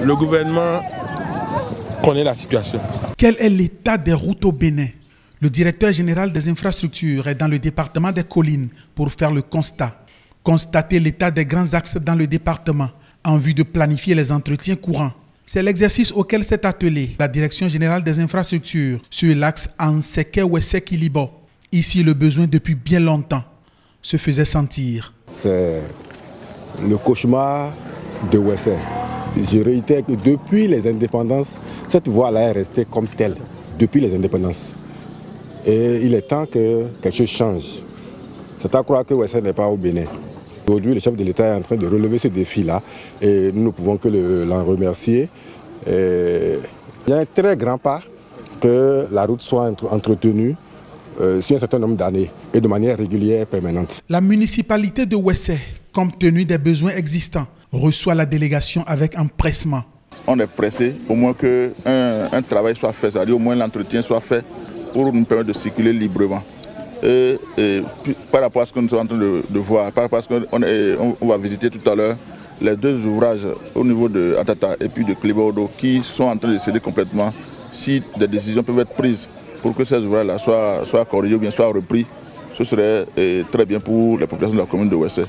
Le gouvernement connaît la situation. Quel est l'état des routes au Bénin? Le directeur général des infrastructures est dans le département des collines pour faire le constat. Constater l'état des grands axes dans le département en vue de planifier les entretiens courants. C'est l'exercice auquel s'est attelée la direction générale des infrastructures sur l'axe Anseke-Wessek-Ilibo. Ici, le besoin depuis bien longtemps se faisait sentir. C'est le cauchemar de Wessek. Je réitère que depuis les indépendances, cette voie-là est restée comme telle, depuis les indépendances. Et il est temps que quelque chose change. C'est à croire que Wessek n'est pas au Bénin. Aujourd'hui, le chef de l'État est en train de relever ce défi-là et nous ne pouvons que l'en remercier. Et il y a un très grand pas que la route soit entretenue sur un certain nombre d'années et de manière régulière et permanente. La municipalité de Wessek, compte tenu des besoins existants, reçoit la délégation avec empressement. On est pressé au moins qu'un travail soit fait, c'est-à-dire au moins l'entretien soit fait pour nous permettre de circuler librement. Et par rapport à ce que nous sommes en train de voir, par rapport à ce qu'on va visiter tout à l'heure, les deux ouvrages au niveau de Atata et puis de Klibodo qui sont en train de céder complètement, si des décisions peuvent être prises pour que ces ouvrages-là soient corrigés ou bien soient repris, ce serait très bien pour les populations de la commune de Wessek.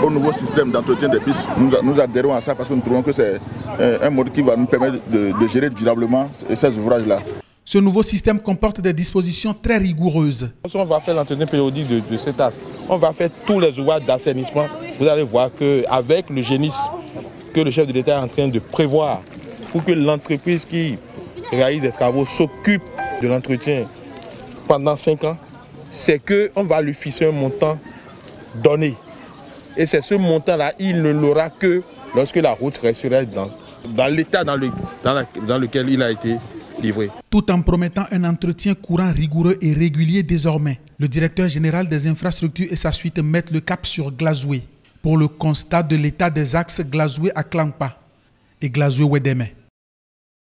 Au nouveau système d'entretien des pistes, nous adhérons à ça parce que nous trouvons que c'est un mode qui va nous permettre de gérer durablement ces ouvrages-là. Ce nouveau système comporte des dispositions très rigoureuses. On va faire l'entretien périodique de cet axe. On va faire tous les ouvrages d'assainissement. Vous allez voir qu'avec le génie que le chef de l'État est en train de prévoir pour que l'entreprise qui réalise des travaux s'occupe de l'entretien pendant 5 ans, c'est qu'on va lui fixer un montant donné. Et c'est ce montant-là, il ne l'aura que lorsque la route resterait dans l'état dans lequel il a été livré. Tout en promettant un entretien courant, rigoureux et régulier désormais, le directeur général des infrastructures et sa suite mettent le cap sur Glazoué pour le constat de l'état des axes Glazoué à Klampa et Glazoué-Wedeme.